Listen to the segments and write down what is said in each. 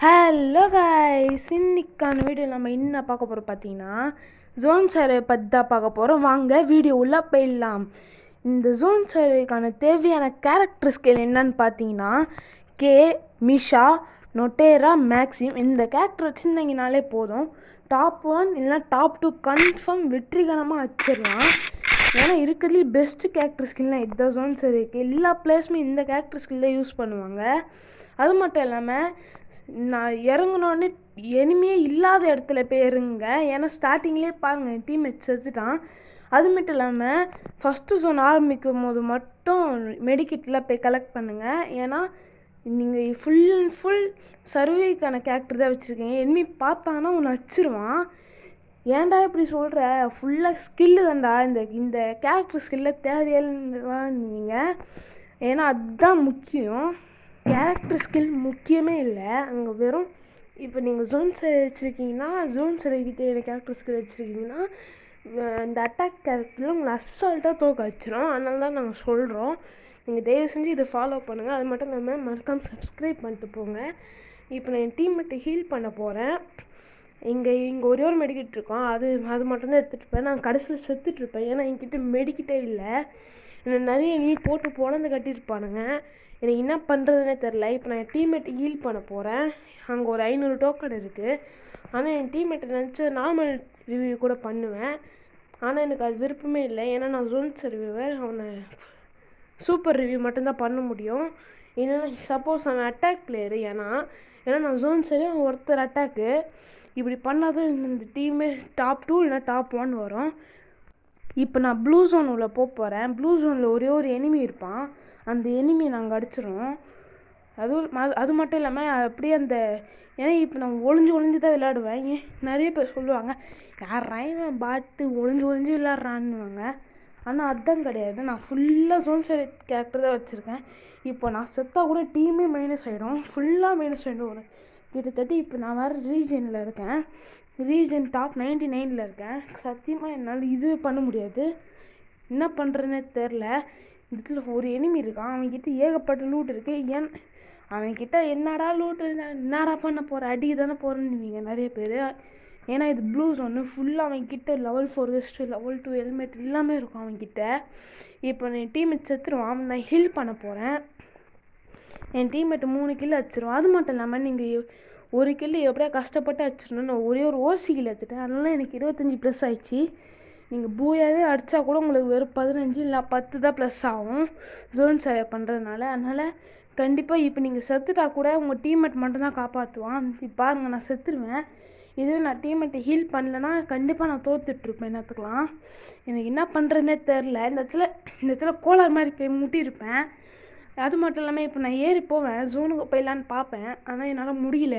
Hello guys, இன்னைக்கான video நம்ம என்ன பார்க்க போகிறோம் பார்த்தீங்கன்னா, ஜோன் சர்வே பற்றி தான் பார்க்க போகிறோம். வாங்க வீடியோ உள்ளே போயிடலாம். இந்த ஜோன் சர்வேக்கான தேவையான கேரக்டர் ஸ்கில் என்னன்னு பார்த்தீங்கன்னா, கே, மிஷா, நொட்டேரா, மேக்ஸிம் இந்த கேரக்டர் வச்சுருந்தீங்கனாலே போதும். டாப் 1 இல்லைனா டாப் 2 கன்ஃபார்ம் வெற்றிகரமாக வச்சிடலாம். ஏன்னா இருக்கிறதுலே பெஸ்ட்டு கேரக்டர் ஸ்கில்லாம் இதுதான் ஜோன் சர்வேக்கு. எல்லா பிளேயர்ஸுமே இந்த கேரக்டர் ஸ்கில்லை யூஸ் பண்ணுவாங்க. அது மட்டும் இல்லாமல் நான் இறங்கினோடனே எனிமையே இல்லாத இடத்துல போய் இறங்குங்க. ஏன்னா ஸ்டார்டிங்லேயே பாருங்கள் என் டீம்மேட் செத்துட்டான். அது மட்டும் இல்லாமல் ஃபஸ்ட்டு ஜோன் ஆரம்பிக்கும் போது மட்டும் மெடிக்கிட்டில் போய் கலெக்ட் பண்ணுங்கள். ஏன்னா நீங்கள் ஃபுல் அண்ட் ஃபுல் சர்வேக்கான கேரக்டர் தான் வச்சுருக்கீங்க. எனிமி பார்த்தாங்கன்னா உன்னை வச்சிருவான். ஏன்டா இப்படி சொல்கிற, ஃபுல்லாக ஸ்கில்லு தான்டா. இந்த கேரக்டர் ஸ்கில்லை தேவையில்லைங்க. ஏன்னா அதுதான் முக்கியம். கேரக்டர் ஸ்கில் முக்கியமே இல்லை அங்கே. வெறும் இப்போ நீங்கள் ஜோன் சர்வே வச்சுருக்கீங்கன்னா, ஜோன் சர்வேக்கு தேவையான கேரக்டர் ஸ்கில் வச்சுருக்கீங்கன்னா, இந்த அட்டாக் கேரக்டரில் உங்களை அசால்ட்டாக தோக்க வச்சிடும். அதனால தான் நாங்கள் சொல்கிறோம், நீங்கள் தயவு செஞ்சு இதை ஃபாலோ பண்ணுங்கள். அது மட்டும் இல்லாமல் மறக்காமல் சப்ஸ்கிரைப் பண்ணிட்டு போங்க. இப்போ நான் என் டீம்மேட்டை ஹீல் பண்ண போகிறேன். இங்கே ஒரே ஒரு மெடிக்கிட் இருக்கோம். அது மட்டும்தான் எடுத்துகிட்டு இருப்பேன். நான் கடைசியில் செத்துட்ருப்பேன். ஏன்னா என்கிட்ட மெடிக்கிட்டே இல்லை. நிறைய நீ போட்டு பொழந்து கட்டியிருப்பானுங்க. எனக்கு என்ன பண்ணுறதுனே தெரில. இப்போ நான் என் டீம்மேட்டை ஹீல் பண்ண போகிறேன். அங்கே ஒரு 500 டோக்கன் இருக்குது. ஆனால் என் டீம்மேட்டை நினச்சி நார்மல் ரிவ்யூ கூட பண்ணுவேன். ஆனால் எனக்கு அது விருப்பமே இல்லை. ஏன்னா நான் ஜோன் சர்வேவை அவனை சூப்பர் ரிவ்யூ மட்டும்தான் பண்ண முடியும். இல்லைன்னா சப்போஸ் அவன் அட்டாக் பிளேயரு. ஏன்னா நான் ஜோன் சர்வே ஒருத்தர் அட்டாக்கு இப்படி பண்ணாதான் இந்த டீமே டாப் 2 இல்லைனா டாப் 1 வரும். இப்போ நான் ப்ளூ ஜோன் உள்ள போகிறேன். ப்ளூ ஜோனில் ஒரே ஒரு எனிமி இருப்பான். அந்த எனிமியை நாங்கள் அடிச்சிடுவோம். அது மட்டும் இல்லாமல் அப்படியே ஏன்னா இப்போ நான் ஒளிஞ்சு தான் விளையாடுவேன். நிறைய பேர் சொல்லுவாங்க, யார் ரைவன் பாட்டு ஒளிஞ்சு விளையாடுறான்னுவாங்க. ஆனால் அதுதான் கிடையாது. நான் ஃபுல்லாக ஜோன் சர்வே கேரக்டர் தான் வச்சுருக்கேன். இப்போ நான் செத்தாக கூட டீமே மைனஸ் ஆகிடும். ஃபுல்லாக மைனஸ் ஆகிடும். ஒரு கிட்டத்தட்ட இப்போ நான் வேறு ரீஜனில் இருக்கேன். ரீஜன் டாப் 99 இருக்கேன். சத்தியமாக என்னால் இது பண்ண முடியாது. என்ன பண்ணுறதுனே தெரில. இதில் ஒரு எனிமி இருக்கான். அவன்கிட்ட ஏகப்பட்ட லூட் இருக்குது. அவன்கிட்ட என்னடா லூட்டு, என்னடா பண்ண போகிற, அடிக்க தானே போகிறேன்னு நிறைய பேர். ஏன்னா இது ப்ளூ ஜோன்னு ஃபுல்லாக அவன்கிட்ட லெவல் 4 வெஸ்ட்டு, லெவல் 2 ஹெல்மெட் எல்லாமே இருக்கும் அவன்கிட்ட. இப்போ என் டீம்மேட் செத்துருவான். நான் ஹீல் பண்ண போகிறேன். என் டீம்மேட்டு 3 கில் வச்சிருவான். அது மட்டும் இல்லாமல் நீங்கள் ஒரு கில்லு எப்படியா கஷ்டப்பட்டு வச்சிடணும். நான் ஒரே ஒரு ஓசி கில் வச்சுட்டேன். அதனால எனக்கு 25+ ஆயிடுச்சு. நீங்கள் பூயாவே அடித்தா கூட உங்களுக்கு வெறும் 15 இல்லை 10 தான் ப்ளஸ் ஆகும் ஜோன் சர்வே பண்ணுறதுனால. அதனால் கண்டிப்பாக இப்போ நீங்கள் செத்துட்டா கூட உங்கள் டீம்மேட் மட்டும்தான் காப்பாற்றுவான். இப்போ பாருங்கள், நான் செத்துருவேன். இதுவே நான் டீம்மேட்டை ஹீல் பண்ணலைன்னா கண்டிப்பாக நான் தோத்துட்ருப்பேன். என்னத்துக்கலாம் எனக்கு என்ன பண்ணுறதுனே தெரில. இந்த இடத்துல கோளாறு மாதிரி போய் முட்டியிருப்பேன். அது மட்டும் இல்லாமல் இப்போ நான் ஏறி போவேன், ஜோனுக்கு போயிடலான்னு பார்ப்பேன். ஆனால் என்னால் முடியல.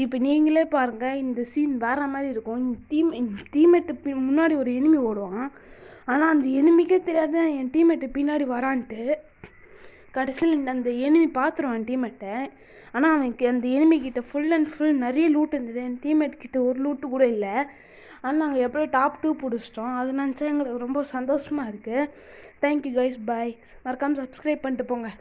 இப்போ நீங்களே பாருங்கள், இந்த சீன் வேறு மாதிரி இருக்கும். டீம்மேட்டு முன்னாடி ஒரு எனிமி ஓடுவான். ஆனால் அந்த எனிமிக்கே தெரியாது என் டீம்மேட்டு பின்னாடி வரான்ட்டு. கடைசியில் அந்த எனிமி பார்த்துருவான் என் டீம்மேட்டை. ஆனால் அவனுக்கு அந்த எனிமிக்கிட்ட ஃபுல் அண்ட் ஃபுல் நிறைய லூட் இருந்தது. என் டீம்மேட் கிட்ட ஒரு லூட்டு கூட இல்லை. ஆனால் நாங்கள் எப்படியோ டாப் 2 பிடிச்சிட்டோம். அது நினச்சா எங்களுக்கு ரொம்ப சந்தோஷமாக இருக்குது. தேங்க்யூ கைஸ், பாய். மறக்காமல் சப்ஸ்கிரைப் பண்ணிட்டு போங்க.